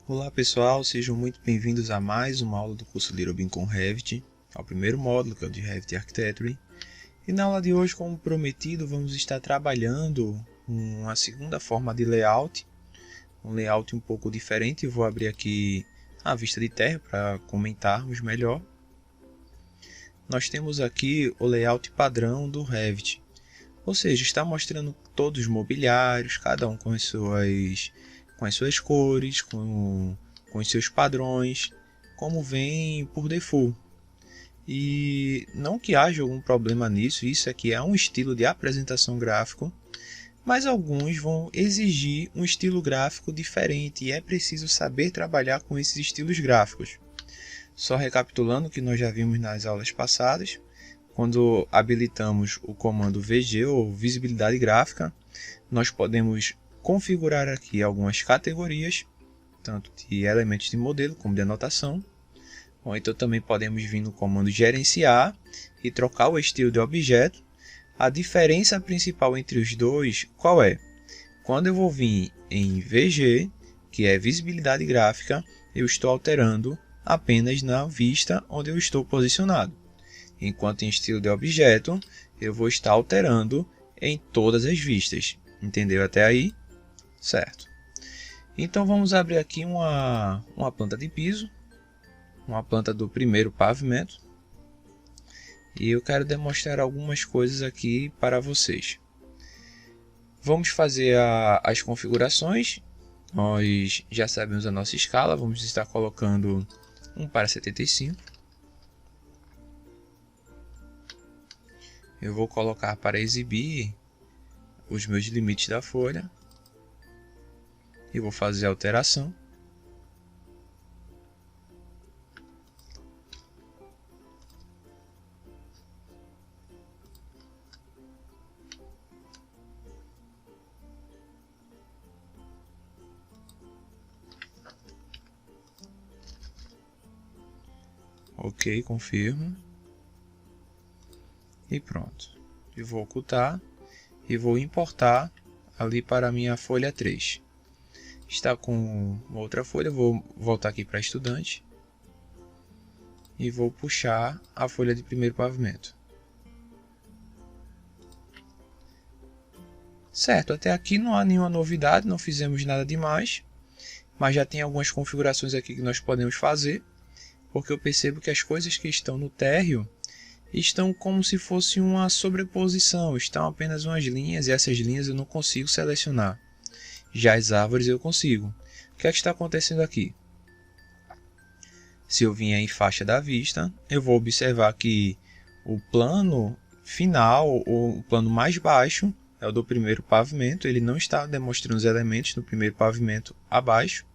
Olá pessoal, sejam muito bem-vindos a mais uma aula do curso Little Bean com Revit, ao primeiro módulo que é o de Revit Architecture. E na aula de hoje, como prometido, vamos estar trabalhando uma segunda forma de layout, um layout um pouco diferente. Eu vou abrir aqui a vista de terra para comentarmos melhor. Nós temos aqui o layout padrão do Revit, ou seja, está mostrando todos os mobiliários, cada um com as suas cores, com os seus padrões, como vem por default. E não que haja algum problema nisso, isso aqui é um estilo de apresentação gráfico, mas alguns vão exigir um estilo gráfico diferente e é preciso saber trabalhar com esses estilos gráficos. Só recapitulando o que nós já vimos nas aulas passadas, quando habilitamos o comando VG ou visibilidade gráfica, nós podemos configurar aqui algumas categorias, tanto de elementos de modelo como de anotação. Ou então também podemos vir no comando gerenciar e trocar o estilo de objeto. A diferença principal entre os dois, qual é? Quando eu vou vir em VG, que é visibilidade gráfica, eu estou alterando apenas na vista onde eu estou posicionado. Enquanto em estilo de objeto, eu vou estar alterando em todas as vistas. Entendeu até aí? Certo. Então vamos abrir aqui uma planta de piso, uma planta do primeiro pavimento. E eu quero demonstrar algumas coisas aqui para vocês. Vamos fazer as configurações. Nós já sabemos a nossa escala, vamos estar colocando 1:75. Eu vou colocar para exibir os meus limites da folha. E vou fazer a alteração. Ok, confirmo. E pronto. Eu vou ocultar e vou importar ali para a minha folha 3. Está com outra folha, vou voltar aqui para estudante. E vou puxar a folha de primeiro pavimento. Certo, até aqui não há nenhuma novidade, não fizemos nada demais. Mas já tem algumas configurações aqui que nós podemos fazer. Porque eu percebo que as coisas que estão no térreo estão como se fosse uma sobreposição, estão apenas umas linhas e essas linhas eu não consigo selecionar. Já as árvores eu consigo. O que é que está acontecendo aqui? Se eu vier em faixa da vista, eu vou observar que o plano final, ou o plano mais baixo, é o do primeiro pavimento. Ele não está demonstrando os elementos do primeiro pavimento abaixo,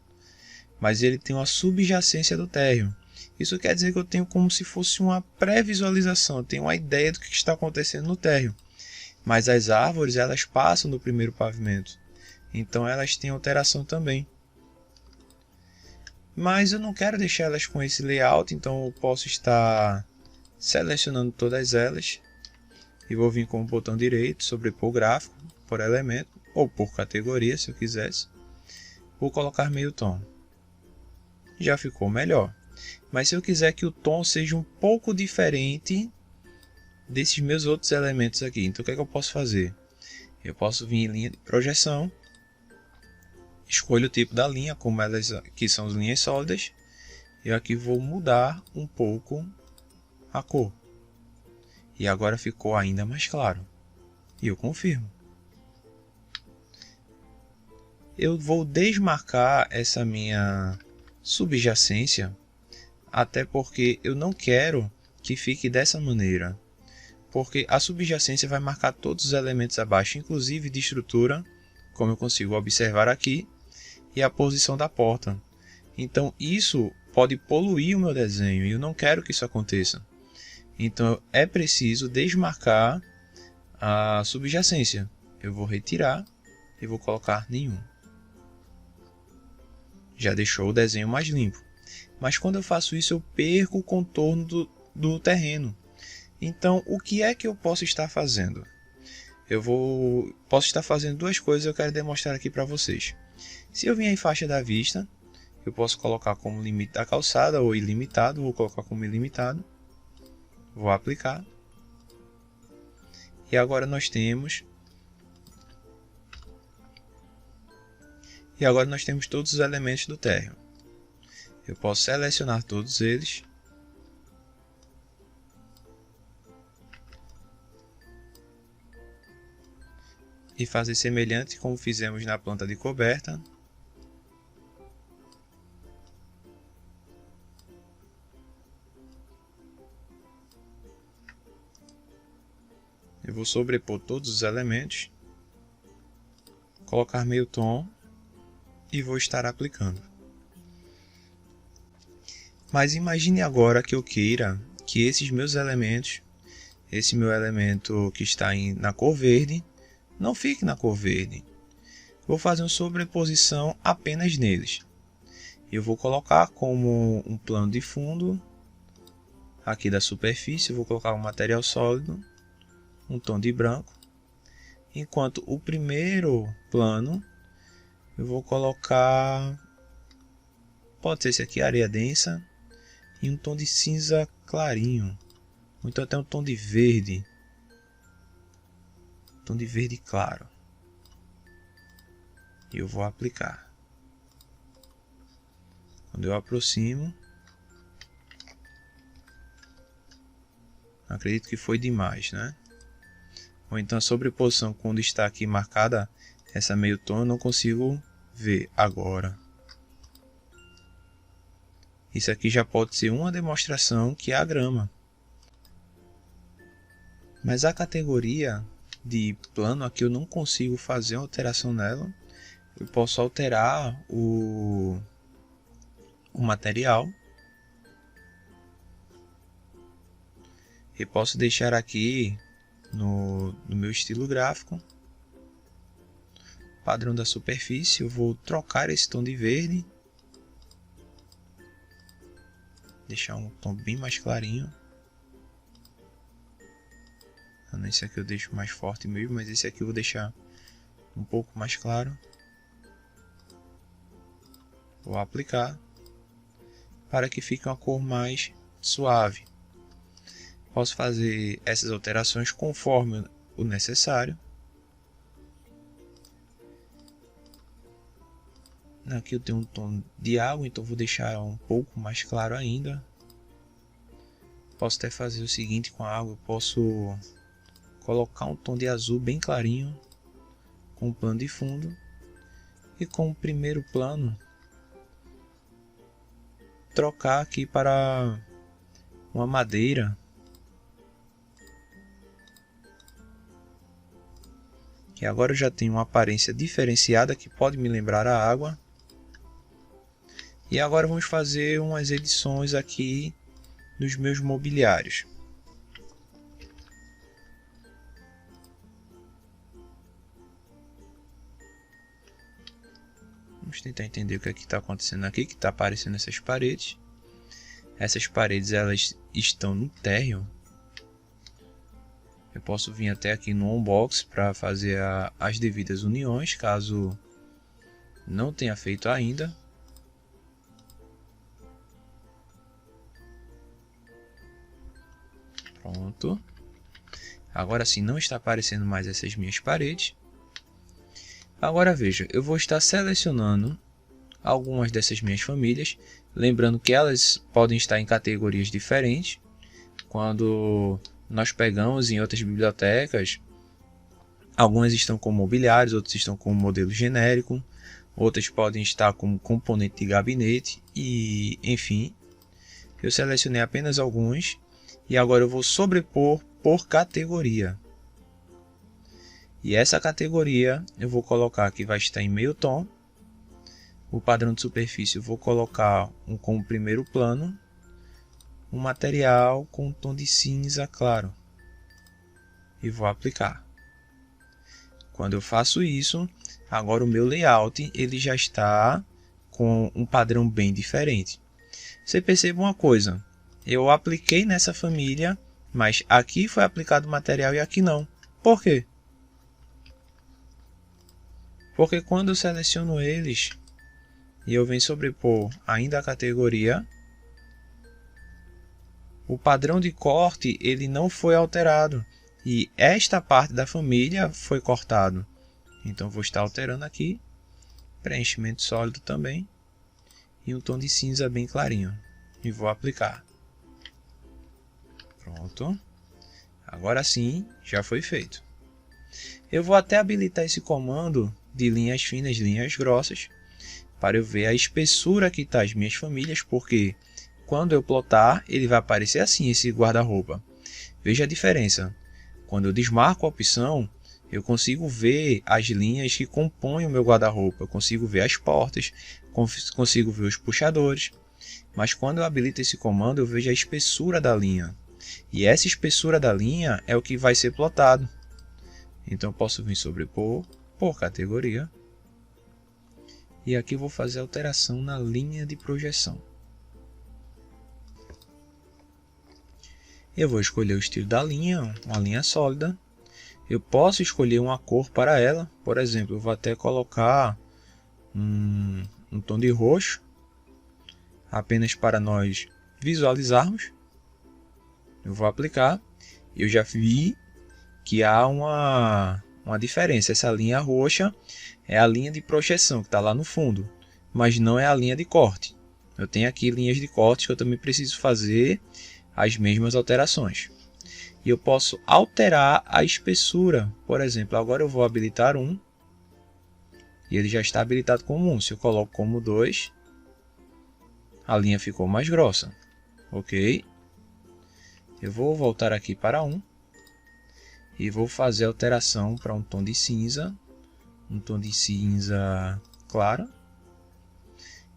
mas ele tem uma subjacência do térreo. Isso quer dizer que eu tenho como se fosse uma pré-visualização, eu tenho uma ideia do que está acontecendo no térreo. Mas as árvores, elas passam do primeiro pavimento, então elas têm alteração também. Mas eu não quero deixar elas com esse layout, então eu posso estar selecionando todas elas. E vou vir com o botão direito, sobrepor gráfico, por elemento, ou por categoria, se eu quisesse. Vou colocar meio tom. Já ficou melhor. Mas se eu quiser que o tom seja um pouco diferente desses meus outros elementos aqui, então o que é que eu posso fazer? Eu posso vir em linha de projeção, escolho o tipo da linha, como elas aqui são as linhas sólidas, e aqui vou mudar um pouco a cor. E agora ficou ainda mais claro. E eu confirmo. Eu vou desmarcar essa minha subjacência, até porque eu não quero que fique dessa maneira. Porque a subjacência vai marcar todos os elementos abaixo, inclusive de estrutura, como eu consigo observar aqui, e a posição da porta. Então isso pode poluir o meu desenho e eu não quero que isso aconteça. Então é preciso desmarcar a subjacência. Eu vou retirar e vou colocar nenhum. Já deixou o desenho mais limpo. Mas quando eu faço isso, eu perco o contorno do terreno. Então, o que é que eu posso estar fazendo? Posso estar fazendo duas coisas que eu quero demonstrar aqui para vocês. Se eu vier em faixa da vista, Eu posso colocar como limite da calçada ou ilimitado. Vou colocar como ilimitado. Vou aplicar. E agora nós temos todos os elementos do térreo. Eu posso selecionar todos eles. E fazer semelhante como fizemos na planta de coberta. Eu vou sobrepor todos os elementos, colocar meio tom e vou estar aplicando. Mas imagine agora que eu queira que esses meus elementos, esse meu elemento que está na cor verde, não fique na cor verde. Vou fazer uma sobreposição apenas neles. Eu vou colocar como um plano de fundo, aqui da superfície, vou colocar um material sólido, um tom de branco, enquanto o primeiro plano eu vou colocar, pode ser esse aqui, areia densa, e um tom de cinza clarinho, ou então até um tom de verde claro, e eu vou aplicar. Quando eu aproximo, acredito que foi demais, né? Ou então a sobreposição, quando está aqui marcada essa meio tom, eu não consigo ver agora. Isso aqui já pode ser uma demonstração que é a grama. Mas a categoria de plano aqui eu não consigo fazer uma alteração nela. Eu posso alterar o material. E posso deixar aqui no meu estilo gráfico, padrão da superfície, eu vou trocar esse tom de verde, deixar um tom bem mais clarinho. Esse aqui eu deixo mais forte mesmo, mas esse aqui eu vou deixar um pouco mais claro. Vou aplicar para que fique uma cor mais suave. Posso fazer essas alterações conforme o necessário. Aqui eu tenho um tom de água, então vou deixar um pouco mais claro ainda. Posso até fazer o seguinte com a água, eu posso colocar um tom de azul bem clarinho com o plano de fundo. E com o primeiro plano, trocar aqui para uma madeira. Que agora eu já tenho uma aparência diferenciada que pode me lembrar a água. E agora vamos fazer umas edições aqui dos meus mobiliários. Vamos tentar entender o que é que está acontecendo aqui, que está aparecendo essas paredes. Essas paredes elas estão no térreo. Eu posso vir até aqui no Unbox para fazer as devidas uniões, caso não tenha feito ainda. Pronto. Agora sim não está aparecendo mais essas minhas paredes. Agora veja, eu vou estar selecionando algumas dessas minhas famílias, lembrando que elas podem estar em categorias diferentes. Quando nós pegamos em outras bibliotecas, algumas estão com mobiliários, outras estão com modelo genérico, outras podem estar como componente de gabinete e, enfim, eu selecionei apenas alguns e agora eu vou sobrepor por categoria. E essa categoria eu vou colocar que vai estar em meio tom. O padrão de superfície eu vou colocar como primeiro plano, um material com um tom de cinza claro e vou aplicar. Quando eu faço isso, agora o meu layout ele já está com um padrão bem diferente. Você percebe uma coisa, eu apliquei nessa família, mas aqui foi aplicado o material e aqui não. Por quê? Porque quando eu seleciono eles e eu venho sobrepor ainda a categoria, o padrão de corte ele não foi alterado e esta parte da família foi cortado. Então vou estar alterando aqui, preenchimento sólido também e um tom de cinza bem clarinho e vou aplicar. Pronto, agora sim já foi feito. Eu vou até habilitar esse comando de linhas finas, linhas grossas, para eu ver a espessura que está as minhas famílias, porque quando eu plotar, ele vai aparecer assim, esse guarda-roupa. Veja a diferença. Quando eu desmarco a opção, eu consigo ver as linhas que compõem o meu guarda-roupa. Eu consigo ver as portas, consigo ver os puxadores. Mas quando eu habilito esse comando, eu vejo a espessura da linha. E essa espessura da linha é o que vai ser plotado. Então eu posso vir sobrepor por categoria. E aqui eu vou fazer alteração na linha de projeção. Eu vou escolher o estilo da linha, uma linha sólida. Eu posso escolher uma cor para ela. Por exemplo, eu vou até colocar um tom de roxo, apenas para nós visualizarmos. Eu vou aplicar. Eu já vi que há uma diferença. Essa linha roxa é a linha de projeção que está lá no fundo, mas não é a linha de corte. Eu tenho aqui linhas de corte que eu também preciso fazer as mesmas alterações. E eu posso alterar a espessura. Por exemplo, agora eu vou habilitar 1. E ele já está habilitado como 1. Se eu coloco como 2, a linha ficou mais grossa. Ok? Eu vou voltar aqui para 1. E vou fazer a alteração para um tom de cinza. Um tom de cinza claro.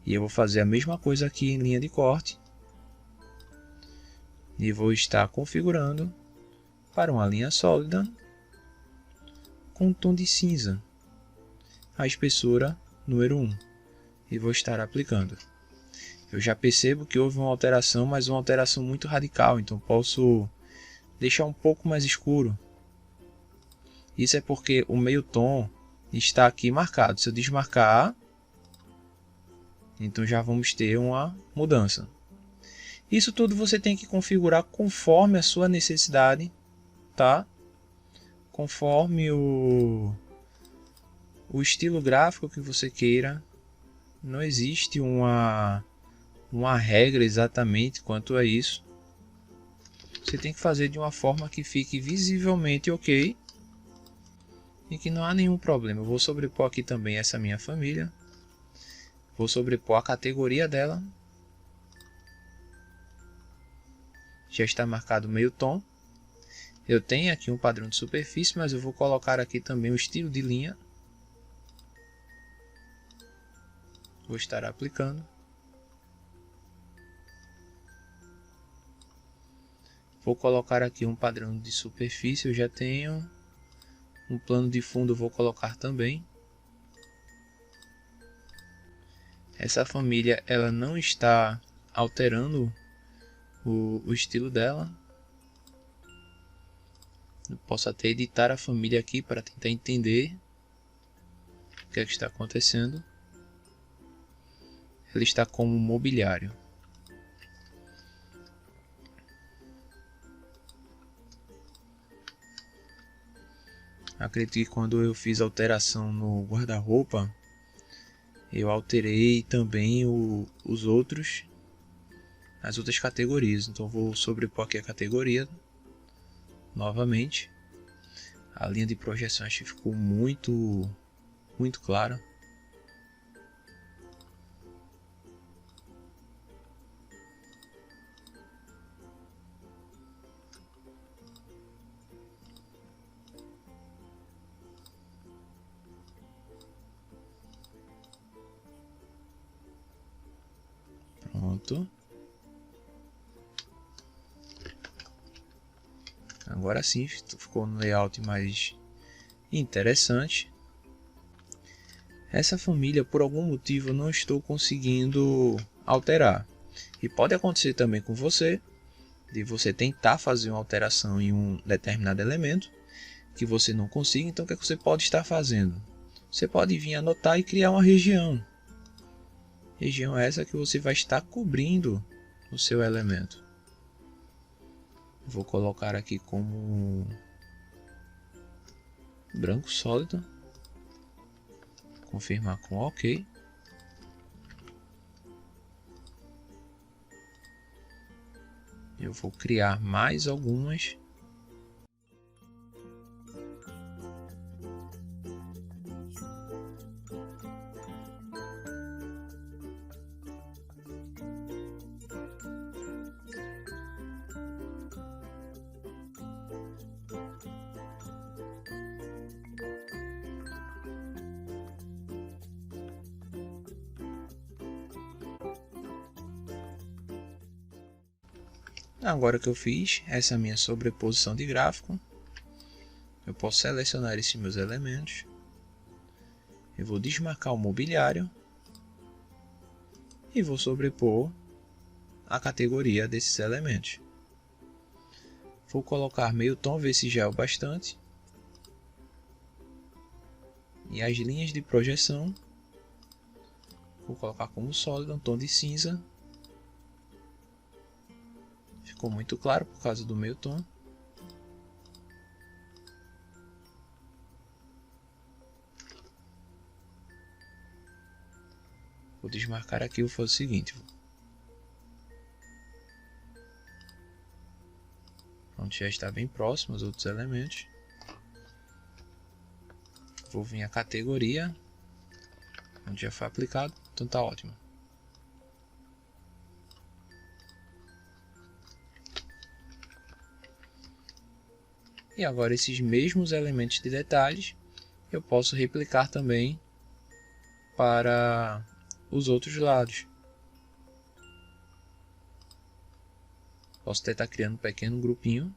E eu vou fazer a mesma coisa aqui em linha de corte. E vou estar configurando para uma linha sólida com um tom de cinza, a espessura número 1, e vou estar aplicando. Eu já percebo que houve uma alteração, mas uma alteração muito radical, então posso deixar um pouco mais escuro. Isso é porque o meio tom está aqui marcado. Se eu desmarcar, então já vamos ter uma mudança. Isso tudo você tem que configurar conforme a sua necessidade, tá? Conforme o estilo gráfico que você queira. Não existe uma regra exatamente quanto a isso. Você tem que fazer de uma forma que fique visivelmente ok e que não há nenhum problema. Eu vou sobrepor aqui também essa minha família. Vou sobrepor a categoria dela. Já está marcado meio tom. Eu tenho aqui um padrão de superfície, mas eu vou colocar aqui também o estilo de linha. Vou estar aplicando. Vou colocar aqui um padrão de superfície, eu já tenho. Um plano de fundo eu vou colocar também. Essa família ela não está alterando o estilo dela. Eu posso até editar a família aqui para tentar entender o que é que está acontecendo. Ele está como mobiliário. Acredito que quando eu fiz alteração no guarda-roupa, eu alterei também as outras categorias. Então vou sobrepor aqui a categoria novamente. A linha de projeção acho que ficou muito clara. Pronto. Agora sim ficou um layout mais interessante. Essa família, por algum motivo, eu não estou conseguindo alterar. E pode acontecer também com você, de você tentar fazer uma alteração em um determinado elemento, que você não consiga. Então o que é que você pode estar fazendo? Você pode vir anotar e criar uma região. Região essa que você vai estar cobrindo o seu elemento. Vou colocar aqui como branco sólido. Confirmar com OK. Eu vou criar mais algumas. Agora que eu fiz essa minha sobreposição de gráfico, eu posso selecionar esses meus elementos. Eu vou desmarcar o mobiliário e vou sobrepor a categoria desses elementos. Vou colocar meio tom, ver se já é o bastante. E as linhas de projeção, vou colocar como sólido, um tom de cinza. Ficou muito claro por causa do meio tom. Vou desmarcar aqui e vou fazer o seguinte. Pronto, já está bem próximo aos outros elementos. Vou vir a categoria, onde já foi aplicado, então está ótimo. E agora esses mesmos elementos de detalhes eu posso replicar também para os outros lados. Posso até estar criando um pequeno grupinho.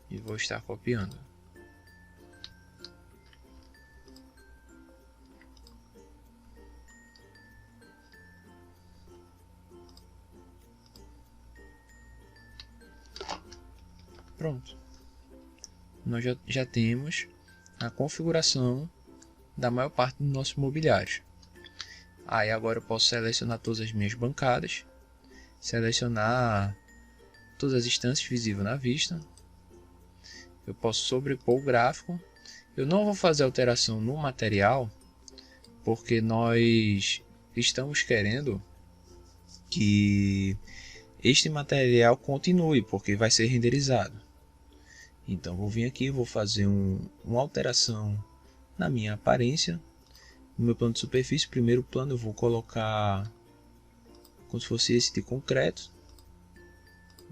E vou estar copiando. Pronto. Nós já temos a configuração da maior parte dos nossos mobiliários. Aí agora eu posso selecionar todas as minhas bancadas, selecionar todas as instâncias visíveis na vista. Eu posso sobrepor o gráfico. Eu não vou fazer alteração no material, porque nós estamos querendo que este material continue, porque vai ser renderizado. Então vou vir aqui, vou fazer uma alteração na minha aparência. No meu plano de superfície, primeiro plano eu vou colocar como se fosse esse de concreto,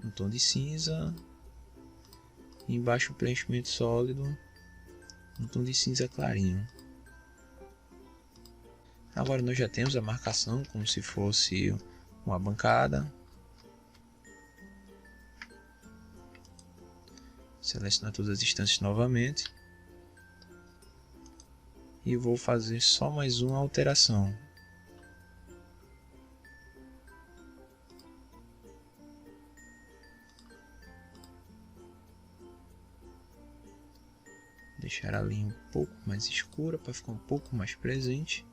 um tom de cinza, e embaixo o preenchimento sólido, um tom de cinza clarinho. Agora nós já temos a marcação como se fosse uma bancada. Selecionar todas as instâncias novamente. E vou fazer só mais uma alteração. Deixar a linha um pouco mais escura para ficar um pouco mais presente.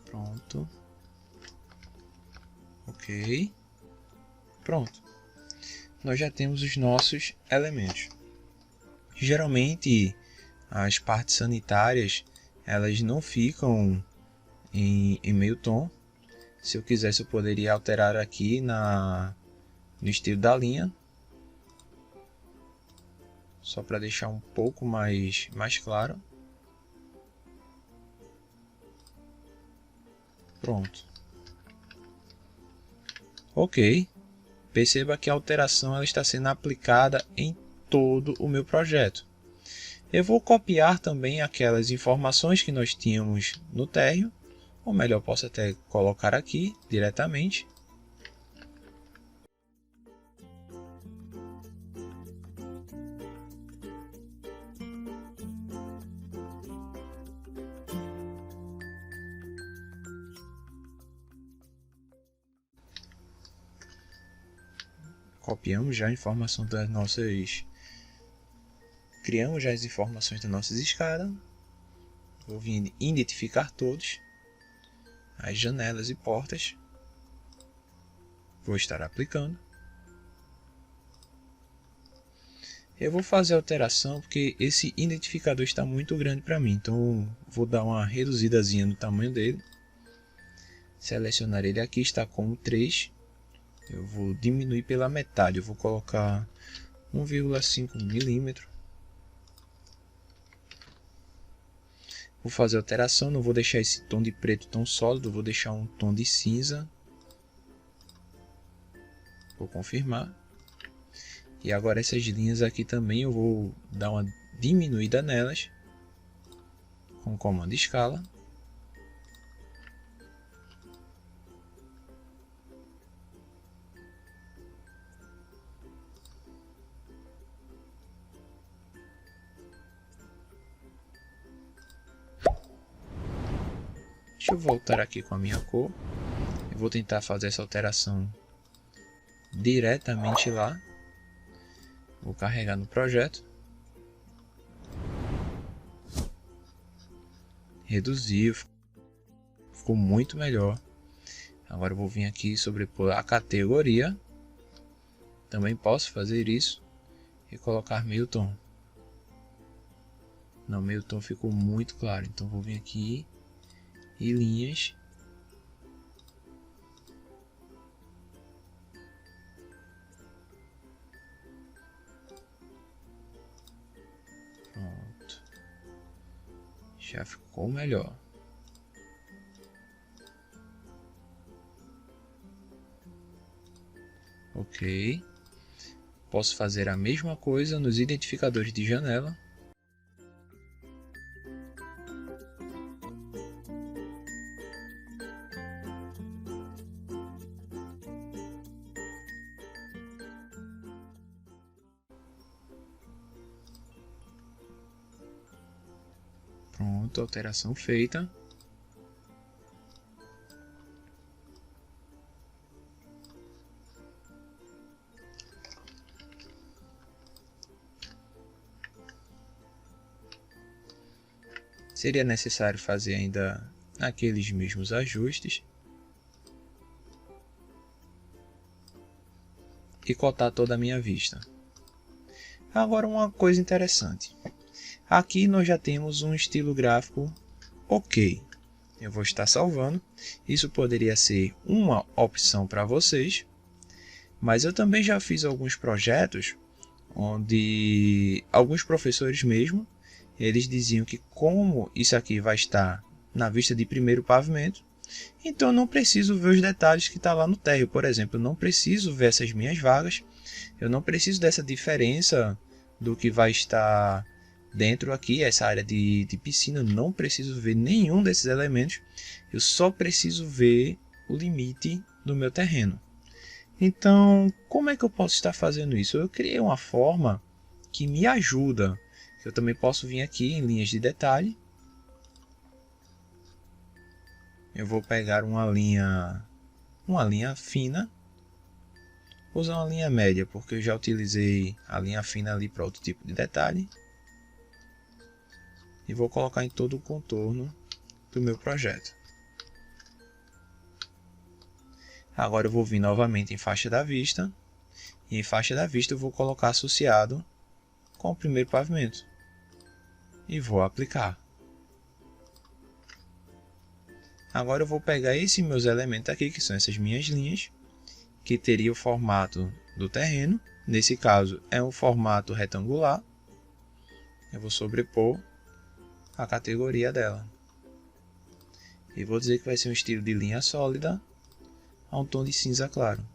Pronto. Ok. Pronto. Nós já temos os nossos elementos. Geralmente as partes sanitárias elas não ficam em meio tom. Se eu quisesse eu poderia alterar aqui no estilo da linha, só para deixar um pouco mais claro. Pronto. Ok. Perceba que a alteração ela está sendo aplicada em todo o meu projeto. Eu vou copiar também aquelas informações que nós tínhamos no térreo, ou melhor, posso até colocar aqui diretamente. Copiamos já a informação das nossas criamos já as informações das nossas escadas. Vou vir identificar todos, as janelas e portas. Vou estar aplicando. Eu vou fazer alteração porque esse identificador está muito grande para mim, então vou dar uma reduzidazinha no tamanho dele. Selecionar ele aqui, está com 3. Eu vou diminuir pela metade, eu vou colocar 1,5 milímetro. Vou fazer alteração, não vou deixar esse tom de preto tão sólido, vou deixar um tom de cinza. Vou confirmar. E agora essas linhas aqui também eu vou dar uma diminuída nelas com o comando escala. Deixa eu voltar aqui com a minha cor. Eu vou tentar fazer essa alteração diretamente lá. Vou carregar no projeto. Reduzir. Ficou muito melhor. Agora eu vou vir aqui e sobrepor a categoria. Também posso fazer isso. E colocar meio tom. Não, meio tom ficou muito claro. Então vou vir aqui e linhas. Pronto. Já ficou melhor. Ok. Posso fazer a mesma coisa nos identificadores de janela. Pronto, alteração feita. Seria necessário fazer ainda aqueles mesmos ajustes e cotar toda a minha vista. Agora uma coisa interessante. Aqui nós já temos um estilo gráfico ok. Eu vou estar salvando. Isso poderia ser uma opção para vocês, mas eu também já fiz alguns projetos onde alguns professores mesmo, eles diziam que como isso aqui vai estar na vista de primeiro pavimento, então eu não preciso ver os detalhes que está lá no térreo. Por exemplo, eu não preciso ver essas minhas vagas, eu não preciso dessa diferença do que vai estar dentro aqui, essa área de piscina, eu não preciso ver nenhum desses elementos, eu só preciso ver o limite do meu terreno. Então, como é que eu posso estar fazendo isso? Eu criei uma forma que me ajuda. Eu também posso vir aqui em linhas de detalhe. Eu vou pegar uma linha fina. Vou usar uma linha média, porque eu já utilizei a linha fina ali para outro tipo de detalhe. E vou colocar em todo o contorno do meu projeto. Agora eu vou vir novamente em faixa da vista. E em faixa da vista eu vou colocar associado com o primeiro pavimento. E vou aplicar. Agora eu vou pegar esses meus elementos aqui, que são essas minhas linhas, que teria o formato do terreno. Nesse caso é um formato retangular. Eu vou sobrepor a categoria dela. E vou dizer que vai ser um estilo de linha sólida a um tom de cinza claro.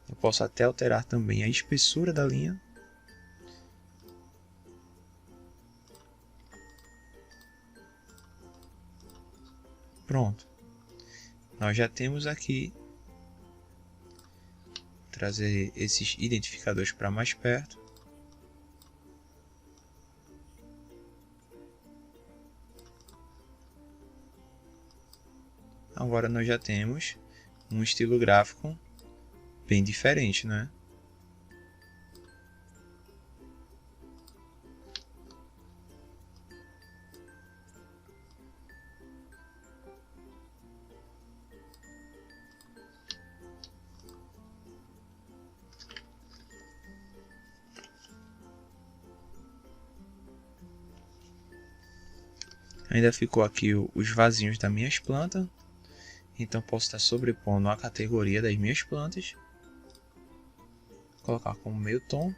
Eu posso até alterar também a espessura da linha. Pronto. Nós já temos aqui. Trazer esses identificadores para mais perto. Agora nós já temos um estilo gráfico bem diferente, né? Ainda ficou aqui os vasinhos das minhas plantas. Então posso estar sobrepondo a categoria das minhas plantas. Colocar como meio tom.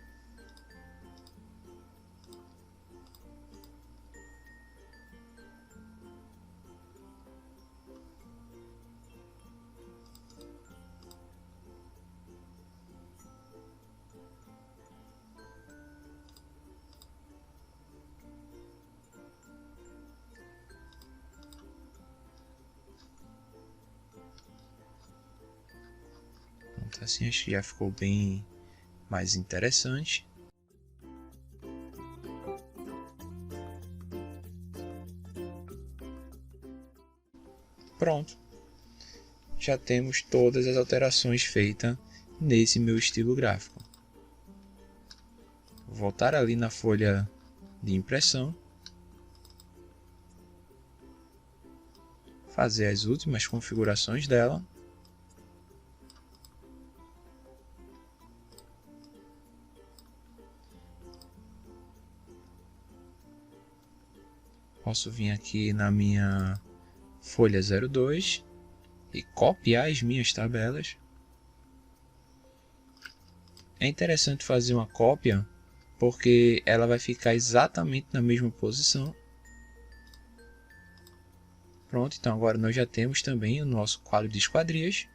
Assim acho que já ficou bem mais interessante. Pronto. Já temos todas as alterações feitas nesse meu estilo gráfico. Vou voltar ali na folha de impressão. Fazer as últimas configurações dela. Posso vir aqui na minha folha 02 e copiar as minhas tabelas. É interessante fazer uma cópia porque ela vai ficar exatamente na mesma posição. Pronto, então agora nós já temos também o nosso quadro de esquadrias.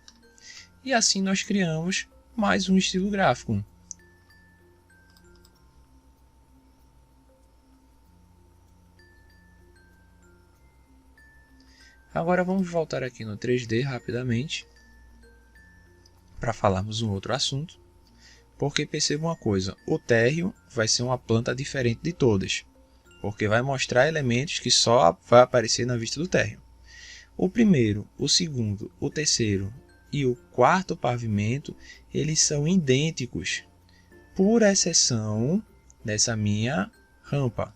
E assim nós criamos mais um estilo gráfico. Agora vamos voltar aqui no 3D rapidamente para falarmos um outro assunto. Porque perceba uma coisa, o térreo vai ser uma planta diferente de todas. Porque vai mostrar elementos que só vai aparecer na vista do térreo. O primeiro, o segundo, o terceiro e o quarto pavimento, eles são idênticos. Por exceção dessa minha rampa.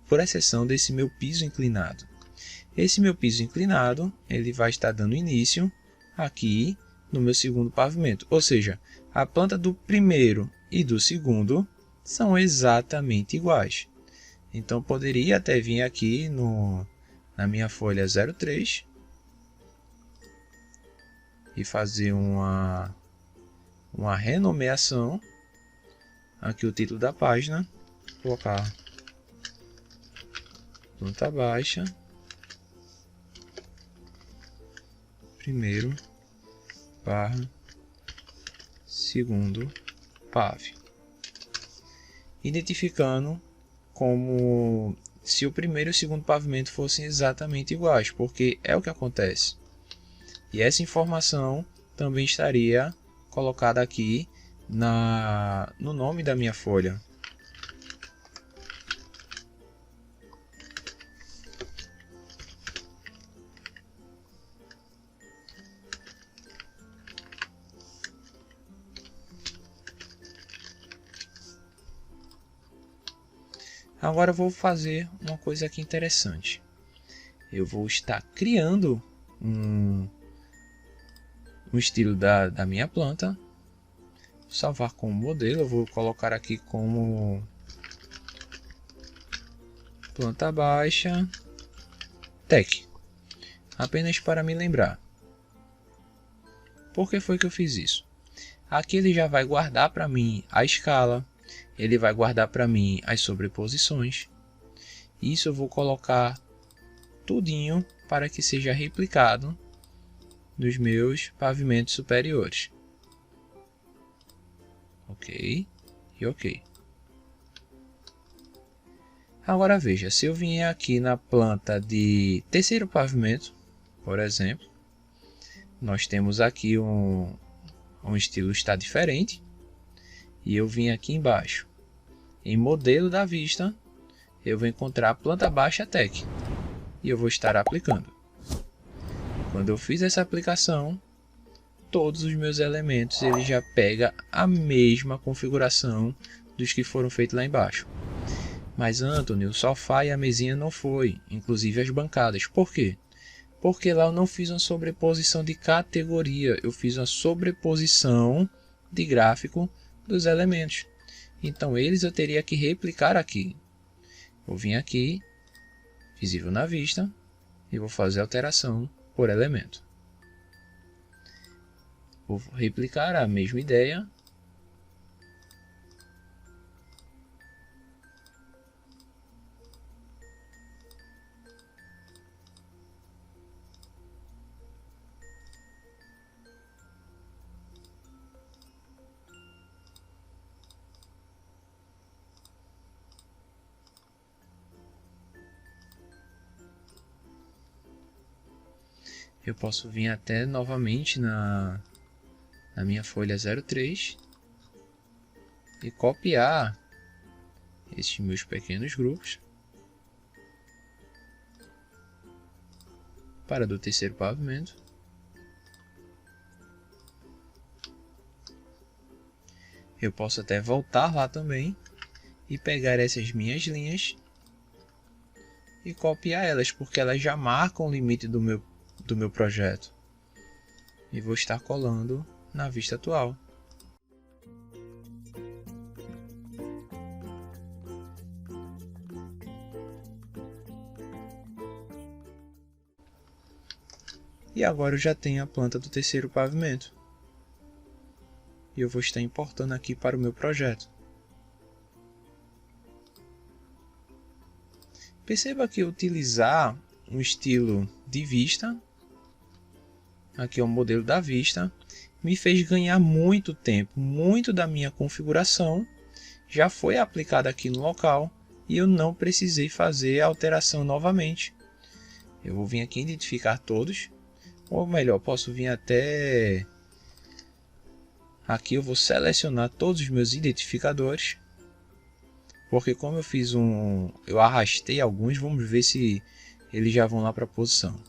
Por exceção desse meu piso inclinado. Esse meu piso inclinado, ele vai estar dando início aqui no meu segundo pavimento. Ou seja, a planta do primeiro e do segundo são exatamente iguais. Então, poderia até vir aqui na minha folha 03 e fazer uma renomeação. Aqui o título da página. Colocar planta baixa. Primeiro barra segundo PAV, identificando como se o primeiro e o segundo pavimento fossem exatamente iguais, porque é o que acontece. E essa informação também estaria colocada aqui no nome da minha folha. Agora eu vou fazer uma coisa aqui interessante. Eu vou estar criando um estilo da minha planta. Vou salvar como modelo. Eu vou colocar aqui como planta baixa tech. Apenas para me lembrar. Por que foi que eu fiz isso? Aqui ele já vai guardar para mim a escala. Ele vai guardar para mim as sobreposições. Isso eu vou colocar tudinho para que seja replicado nos meus pavimentos superiores. Ok e ok. Agora veja, se eu vier aqui na planta de terceiro pavimento, por exemplo, nós temos aqui um estilo está diferente. E eu vim aqui embaixo, em modelo da vista, eu vou encontrar a planta baixa tech. E eu vou estar aplicando. Quando eu fiz essa aplicação, todos os meus elementos ele já pega a mesma configuração dos que foram feitos lá embaixo. Mas Anthony, o sofá e a mesinha não foi, inclusive as bancadas. Por quê? Porque lá eu não fiz uma sobreposição de categoria, eu fiz uma sobreposição de gráfico dos elementos. Então eles eu teria que replicar aqui. Eu vim aqui, visível na vista, e vou fazer alteração por elemento. Vou replicar a mesma ideia. Eu posso vir até novamente na minha folha 03 e copiar estes meus pequenos grupos para do terceiro pavimento. Eu posso até voltar lá também e pegar essas minhas linhas e copiar elas, porque elas já marcam o limite do meu projeto. E vou estar colando na vista atual. E agora eu já tenho a planta do terceiro pavimento. E eu vou estar importando aqui para o meu projeto. Perceba que utilizar um estilo de vista, aqui é o modelo da vista, me fez ganhar muito tempo. Muito da minha configuração já foi aplicada aqui no local e eu não precisei fazer a alteração novamente. Eu vou vir aqui identificar todos, ou melhor, posso vir até aqui, eu vou selecionar todos os meus identificadores, porque como eu arrastei alguns, vamos ver se eles já vão lá para a posição.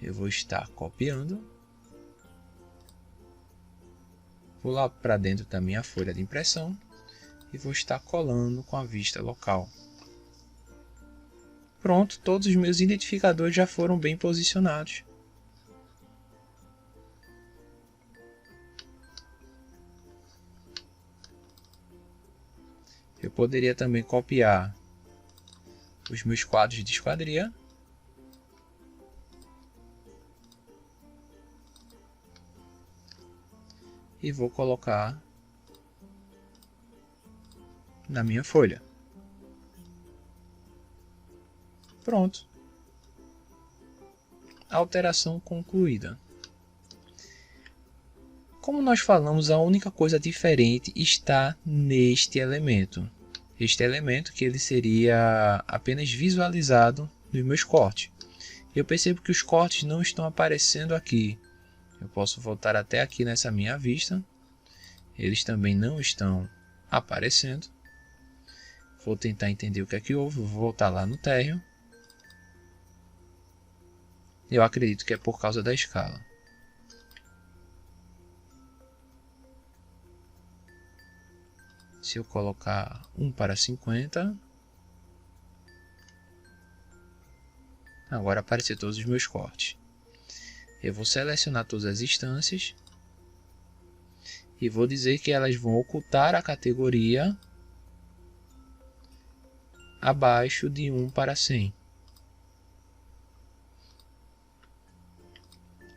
Eu vou estar copiando, vou lá para dentro da minha folha de impressão e vou estar colando com a vista local. Pronto, todos os meus identificadores já foram bem posicionados. Eu poderia também copiar os meus quadros de esquadria. E vou colocar na minha folha. Pronto. Alteração concluída. Como nós falamos, a única coisa diferente está neste elemento. Este elemento que ele seria apenas visualizado nos meus cortes. Eu percebo que os cortes não estão aparecendo aqui. Eu posso voltar até aqui nessa minha vista. Eles também não estão aparecendo. Vou tentar entender o que é que houve. Vou voltar lá no térreo. Eu acredito que é por causa da escala. Se eu colocar 1:50, agora apareceram todos os meus cortes. Eu vou selecionar todas as instâncias e vou dizer que elas vão ocultar a categoria abaixo de 1:100.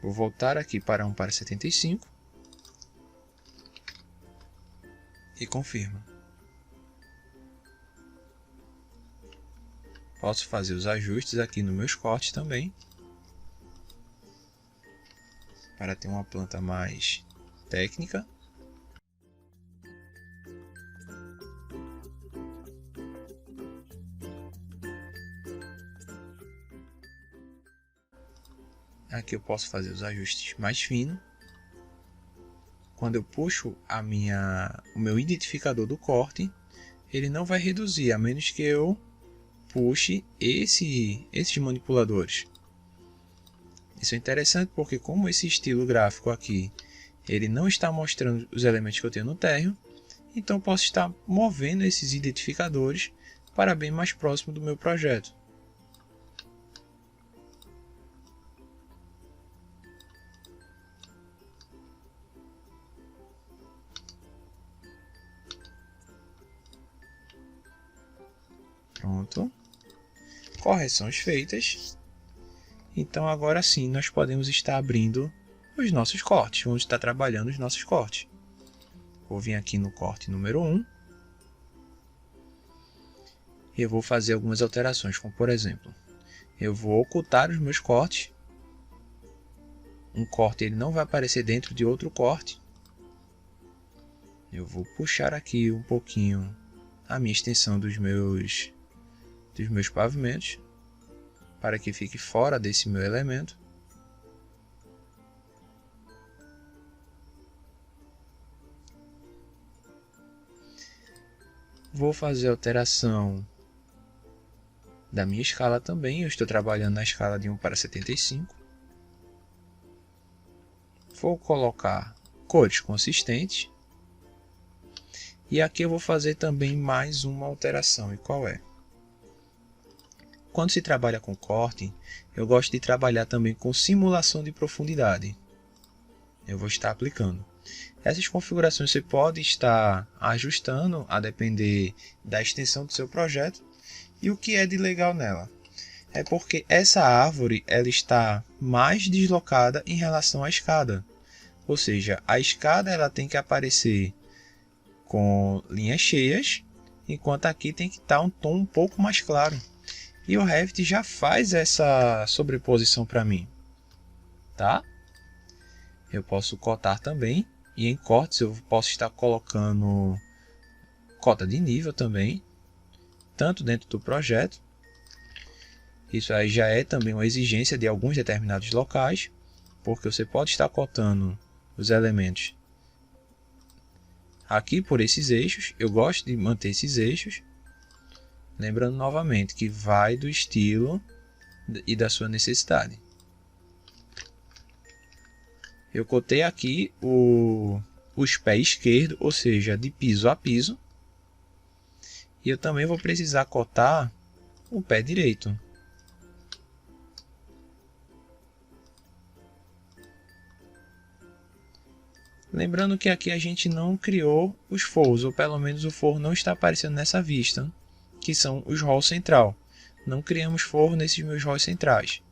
Vou voltar aqui para 1:75 e confirmo. Posso fazer os ajustes aqui nos meus cortes também, para ter uma planta mais técnica. Aqui eu posso fazer os ajustes mais finos. Quando eu puxo o meu identificador do corte, ele não vai reduzir, a menos que eu puxe esses manipuladores. Isso é interessante porque como esse estilo gráfico aqui, ele não está mostrando os elementos que eu tenho no térreo, então eu posso estar movendo esses identificadores para bem mais próximo do meu projeto. Pronto. Correções feitas. Então agora sim nós podemos estar abrindo os nossos cortes. Vamos estar trabalhando os nossos cortes. Vou vir aqui no corte número 1. E eu vou fazer algumas alterações, como por exemplo, eu vou ocultar os meus cortes. Um corte ele não vai aparecer dentro de outro corte. Eu vou puxar aqui um pouquinho a minha extensão dos meus pavimentos, para que fique fora desse meu elemento. Vou fazer a alteração da minha escala também. Eu estou trabalhando na escala de 1:75. Vou colocar cores consistentes. E aqui eu vou fazer também mais uma alteração. E qual é? Quando se trabalha com corte, eu gosto de trabalhar também com simulação de profundidade. Eu vou estar aplicando. Essas configurações você pode estar ajustando a depender da extensão do seu projeto. E o que é de legal nela? É porque essa árvore ela está mais deslocada em relação à escada. Ou seja, a escada ela tem que aparecer com linhas cheias, enquanto aqui tem que estar um tom um pouco mais claro. E o Revit já faz essa sobreposição para mim. Tá? Eu posso cotar também. E em cortes eu posso estar colocando cota de nível também, tanto dentro do projeto. Isso aí já é também uma exigência de alguns determinados locais, porque você pode estar cotando os elementos aqui por esses eixos. Eu gosto de manter esses eixos. Lembrando novamente que vai do estilo e da sua necessidade. Eu cotei aqui os pés esquerdos, ou seja, de piso a piso. E eu também vou precisar cotar o pé direito. Lembrando que aqui a gente não criou os forros, ou pelo menos o forro não está aparecendo nessa vista, que são os rolls central. Não criamos forro nesses meus rolls centrais.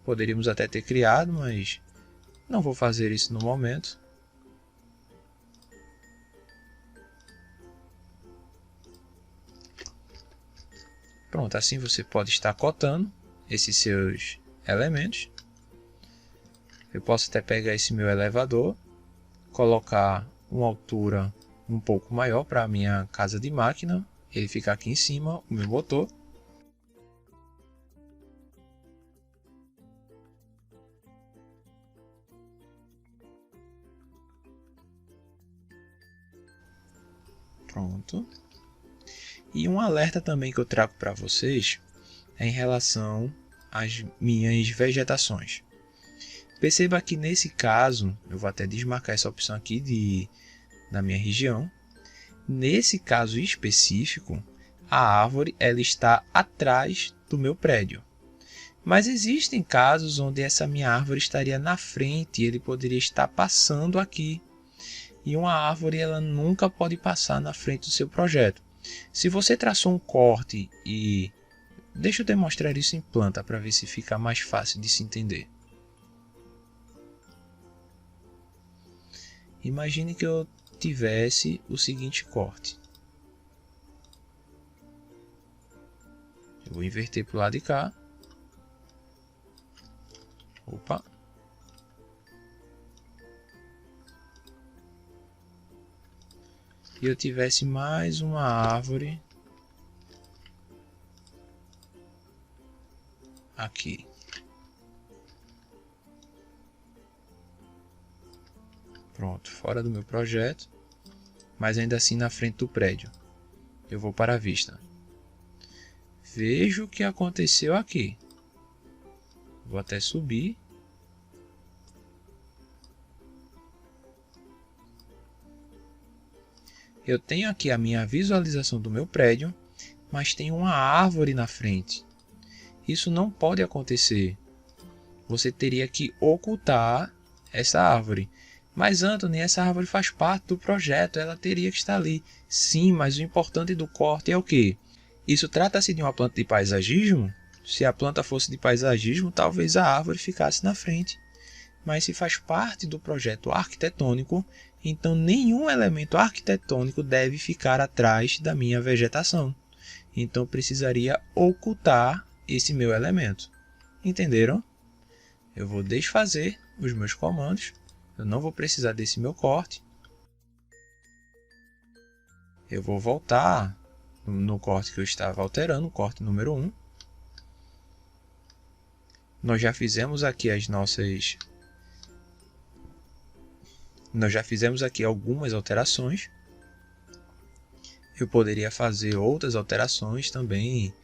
Poderíamos até ter criado, mas não vou fazer isso no momento. Pronto, assim você pode estar cotando esses seus elementos. Eu posso até pegar esse meu elevador, colocar uma altura um pouco maior para a minha casa de máquina. Ele fica aqui em cima, o meu motor. Pronto. E um alerta também que eu trago para vocês é em relação às minhas vegetações. Perceba que nesse caso, eu vou até desmarcar essa opção aqui da minha região. Nesse caso específico, a árvore ela está atrás do meu prédio. Mas existem casos onde essa minha árvore estaria na frente e ele poderia estar passando aqui. E uma árvore ela nunca pode passar na frente do seu projeto. Se você traçou um corte e... Deixa eu demonstrar isso em planta para ver se fica mais fácil de se entender. Imagine que eu tivesse o seguinte corte. Eu vou inverter para o lado de cá. Opa. E eu tivesse mais uma árvore aqui. Pronto, fora do meu projeto, mas ainda assim na frente do prédio. Eu vou para a vista. Vejo o que aconteceu aqui. Vou até subir. Eu tenho aqui a minha visualização do meu prédio, mas tem uma árvore na frente. Isso não pode acontecer. Você teria que ocultar essa árvore. Mas Anthony, essa árvore faz parte do projeto, ela teria que estar ali. Sim, mas o importante do corte é o quê? Isso trata-se de uma planta de paisagismo? Se a planta fosse de paisagismo, talvez a árvore ficasse na frente. Mas se faz parte do projeto arquitetônico, então nenhum elemento arquitetônico deve ficar atrás da minha vegetação. Então precisaria ocultar esse meu elemento. Entenderam? Eu vou desfazer os meus comandos. Eu não vou precisar desse meu corte. Eu vou voltar no corte que eu estava alterando, o corte número 1. Nós já fizemos aqui algumas alterações. Eu poderia fazer outras alterações também.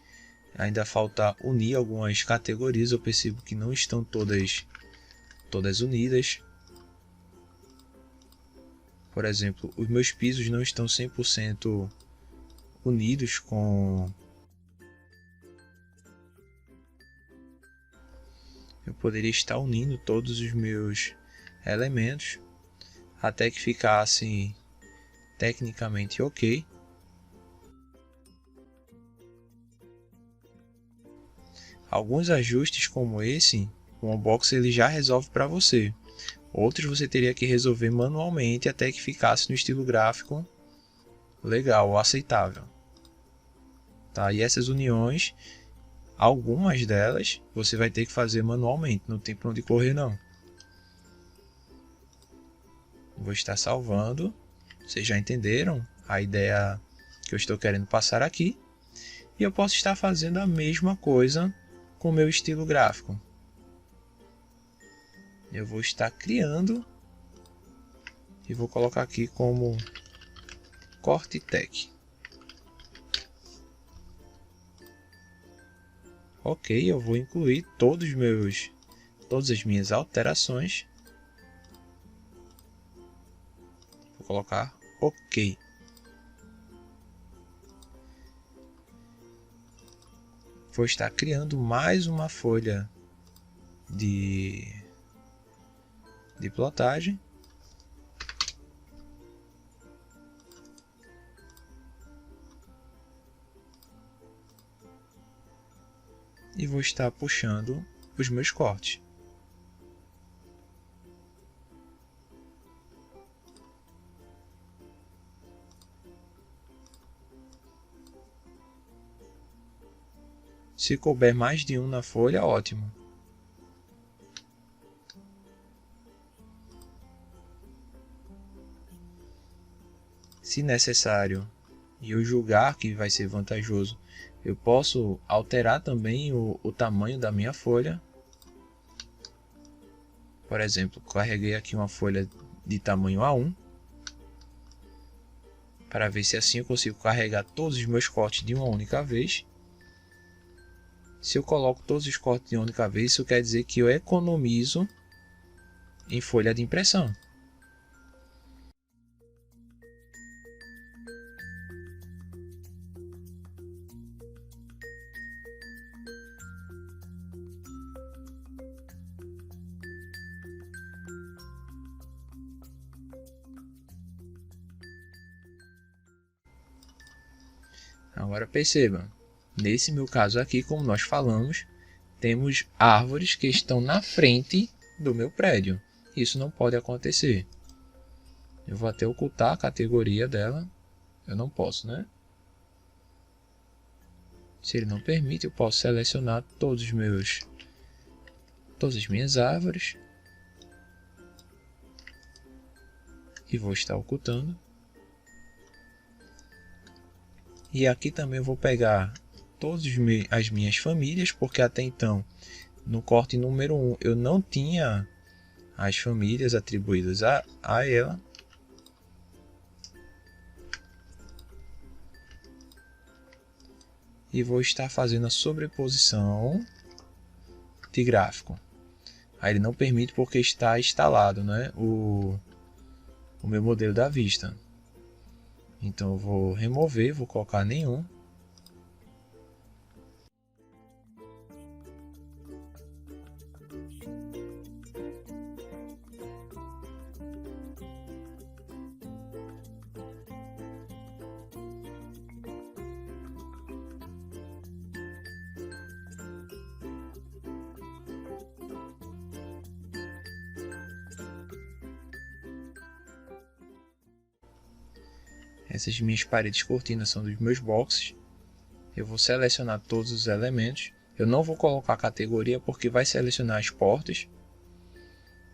Ainda falta unir algumas categorias. Eu percebo que não estão todas unidas. Por exemplo, os meus pisos não estão 100% unidos com... Eu poderia estar unindo todos os meus elementos até que ficasse tecnicamente ok. Alguns ajustes como esse, o Unbox ele já resolve para você. Outros você teria que resolver manualmente até que ficasse no estilo gráfico legal ou aceitável. Tá? E essas uniões, algumas delas, você vai ter que fazer manualmente, não tem para onde correr não. Vou estar salvando. Vocês já entenderam a ideia que eu estou querendo passar aqui. E eu posso estar fazendo a mesma coisa com o meu estilo gráfico. Eu vou estar criando e vou colocar aqui como corte tech. Ok, eu vou incluir todas as minhas alterações. Vou colocar ok. Vou estar criando mais uma folha de plotagem. E vou estar puxando os meus cortes. Se couber mais de um na folha, ótimo. Se necessário e eu julgar que vai ser vantajoso, eu posso alterar também o tamanho da minha folha. Por exemplo, carreguei aqui uma folha de tamanho A1 para ver se assim eu consigo carregar todos os meus cortes de uma única vez. Se eu coloco todos os cortes de uma única vez, isso quer dizer que eu economizo em folha de impressão. Agora perceba, nesse meu caso aqui, como nós falamos, temos árvores que estão na frente do meu prédio. Isso não pode acontecer. Eu vou até ocultar a categoria dela. Eu não posso, né? Se ele não permite, eu posso selecionar todas as minhas árvores. E vou estar ocultando. E aqui também eu vou pegar todas as minhas famílias, porque até então, no corte número 1, eu não tinha as famílias atribuídas a ela. E vou estar fazendo a sobreposição de gráfico. Aí ele não permite porque está instalado, né, o meu modelo da vista. Então eu vou remover, vou colocar nenhum. Essas minhas paredes cortinas são dos meus boxes. Eu vou selecionar todos os elementos. Eu não vou colocar a categoria porque vai selecionar as portas.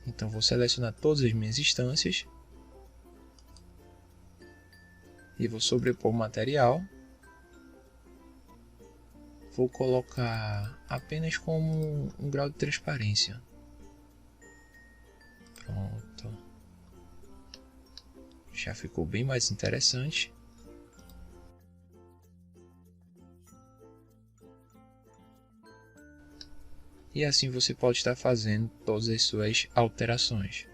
Então vou selecionar todas as minhas instâncias. E vou sobrepor o material. Vou colocar apenas como um grau de transparência. Pronto. Já ficou bem mais interessante. E assim você pode estar fazendo todas as suas alterações.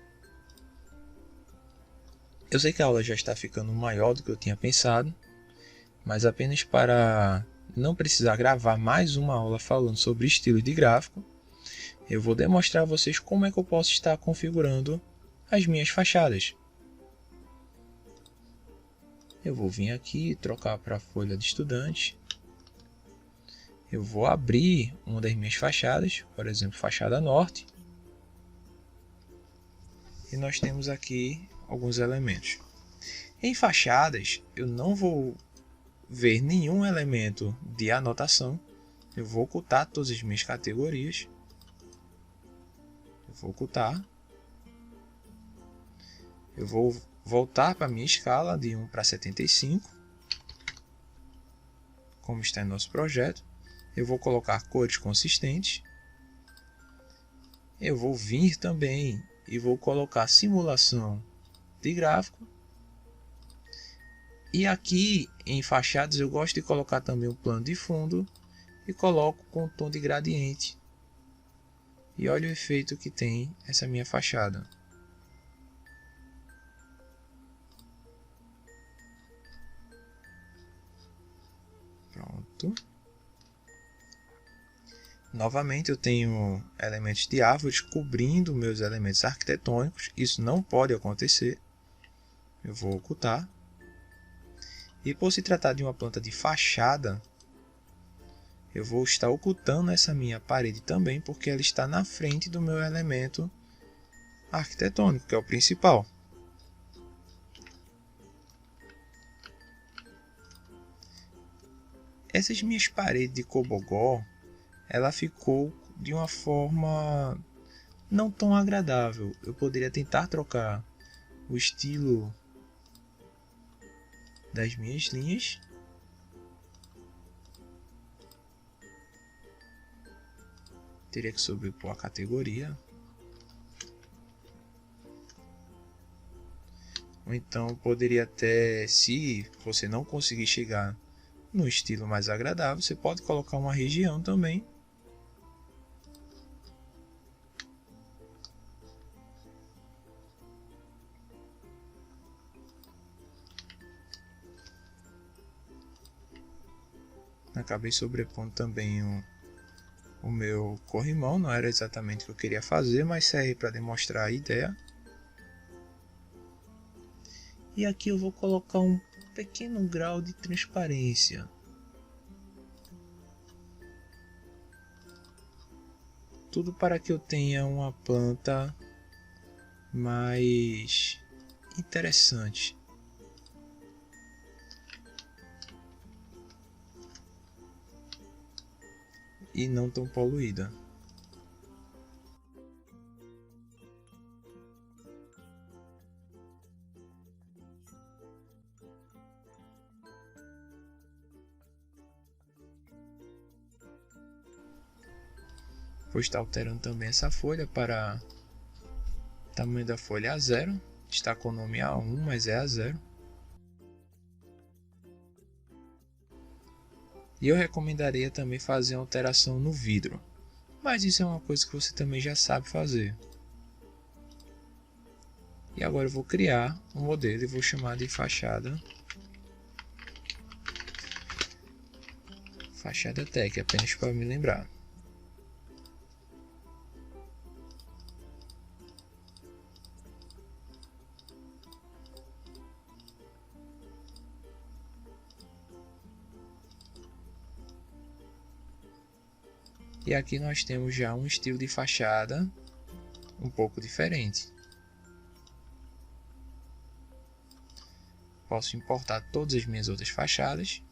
Eu sei que a aula já está ficando maior do que eu tinha pensado, mas apenas para não precisar gravar mais uma aula falando sobre estilo de gráfico, eu vou demonstrar a vocês como é que eu posso estar configurando as minhas fachadas. Eu vou vir aqui e trocar para a folha de estudante. Eu vou abrir uma das minhas fachadas, por exemplo, fachada norte. E nós temos aqui alguns elementos. Em fachadas, eu não vou ver nenhum elemento de anotação. Eu vou ocultar todas as minhas categorias. Eu vou ocultar. Eu vou voltar para a minha escala de 1 para 75, como está em nosso projeto. Eu vou colocar cores consistentes. Eu vou vir também e vou colocar simulação de gráfico. E aqui em fachadas eu gosto de colocar também um plano de fundo e coloco com tom de gradiente. E olha o efeito que tem essa minha fachada. Pronto. Novamente eu tenho elementos de árvores cobrindo meus elementos arquitetônicos. Isso não pode acontecer. Eu vou ocultar. E por se tratar de uma planta de fachada, eu vou estar ocultando essa minha parede também, porque ela está na frente do meu elemento arquitetônico, que é o principal. Essas minhas paredes de cobogó, ela ficou de uma forma não tão agradável. Eu poderia tentar trocar o estilo das minhas linhas. Teria que sobrepor a categoria. Ou então poderia até, se você não conseguir chegar no estilo mais agradável, você pode colocar uma região também. Acabei sobrepondo também o meu corrimão, não era exatamente o que eu queria fazer, mas serve para demonstrar a ideia. E aqui eu vou colocar um pequeno grau de transparência. Tudo para que eu tenha uma planta mais interessante. E não tão poluída. Vou estar alterando também essa folha para o tamanho da folha A0. Está com o nome A1, mas é A0. E eu recomendaria também fazer uma alteração no vidro. Mas isso é uma coisa que você também já sabe fazer. E agora eu vou criar um modelo e vou chamar de fachada Tech, apenas para me lembrar. E aqui nós temos já um estilo de fachada um pouco diferente. posso importar todas as minhas outras fachadas.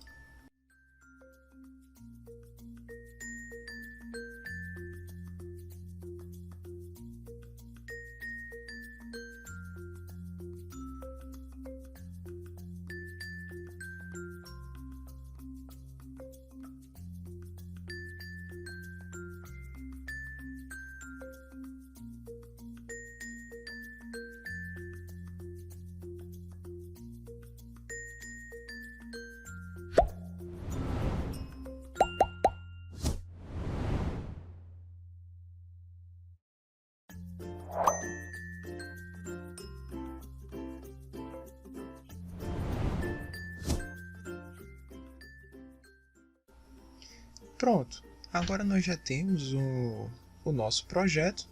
Pronto, agora nós já temos o nosso projeto.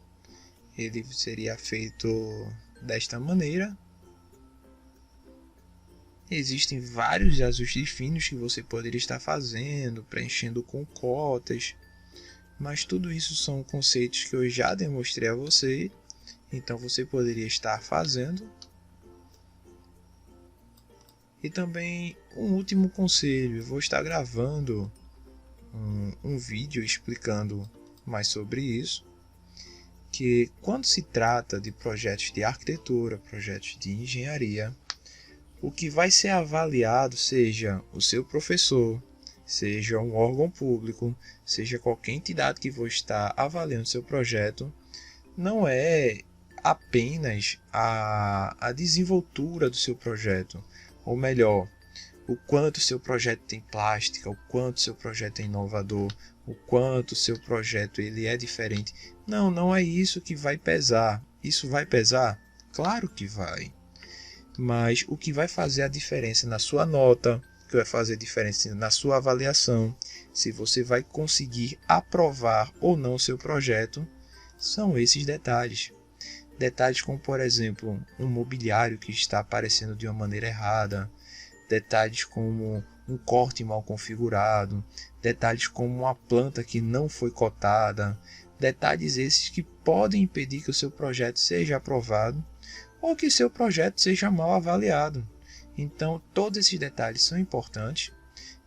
Ele seria feito desta maneira. Existem vários ajustes finos que você poderia estar fazendo, preenchendo com cotas, mas tudo isso são conceitos que eu já demonstrei a você, então você poderia estar fazendo. E também um último conselho, eu vou estar gravando um vídeo explicando mais sobre isso, que quando se trata de projetos de arquitetura, projetos de engenharia, o que vai ser avaliado, seja o seu professor, seja um órgão público, seja qualquer entidade que for estar avaliando seu projeto, não é apenas a desenvoltura do seu projeto, ou melhor, o quanto o seu projeto tem plástica, o quanto o seu projeto é inovador, o quanto o seu projeto ele é diferente. Não é isso que vai pesar. Isso vai pesar? Claro que vai. Mas o que vai fazer a diferença na sua nota, o que vai fazer a diferença na sua avaliação, se você vai conseguir aprovar ou não o seu projeto, são esses detalhes. Detalhes como, por exemplo, um mobiliário que está aparecendo de uma maneira errada, detalhes como um corte mal configurado, detalhes como uma planta que não foi cotada, detalhes esses que podem impedir que o seu projeto seja aprovado ou que seu projeto seja mal avaliado. Então, todos esses detalhes são importantes.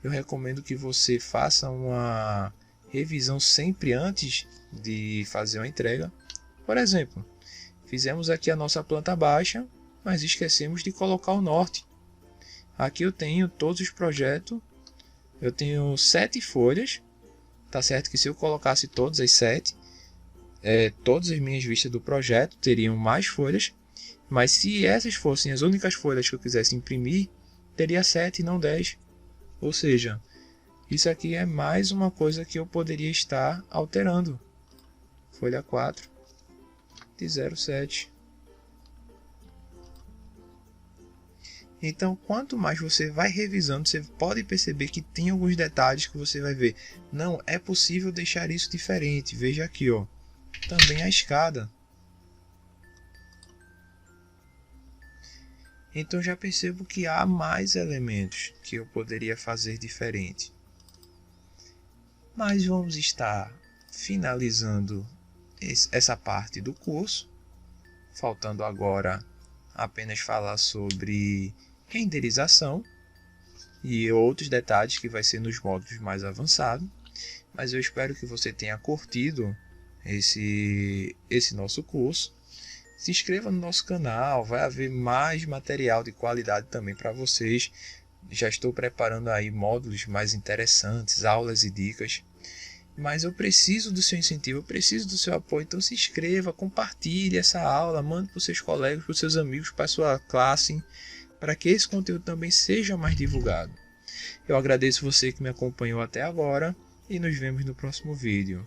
Eu recomendo que você faça uma revisão sempre antes de fazer uma entrega. Por exemplo, fizemos aqui a nossa planta baixa, mas esquecemos de colocar o norte. Aqui eu tenho todos os projetos, eu tenho 7 folhas, tá certo que se eu colocasse todas as 7, todas as minhas vistas do projeto teriam mais folhas, mas se essas fossem as únicas folhas que eu quisesse imprimir, teria 7 e não 10. Ou seja, isso aqui é mais uma coisa que eu poderia estar alterando. Folha 4 de 07. Então, quanto mais você vai revisando, você pode perceber que tem alguns detalhes que você vai ver. Não, é possível deixar isso diferente. Veja aqui, ó. Também a escada. Então, já percebo que há mais elementos que eu poderia fazer diferente. Mas vamos estar finalizando essa parte do curso. Faltando agora apenas falar sobre renderização e outros detalhes que vai ser nos módulos mais avançados, mas eu espero que você tenha curtido esse nosso curso. Se inscreva no nosso canal, vai haver mais material de qualidade também para vocês. Já estou preparando aí módulos mais interessantes, aulas e dicas, mas eu preciso do seu incentivo, eu preciso do seu apoio, então se inscreva, compartilhe essa aula, mande para os seus colegas, para os seus amigos, para a sua classe, para que esse conteúdo também seja mais divulgado. Eu agradeço você que me acompanhou até agora e nos vemos no próximo vídeo.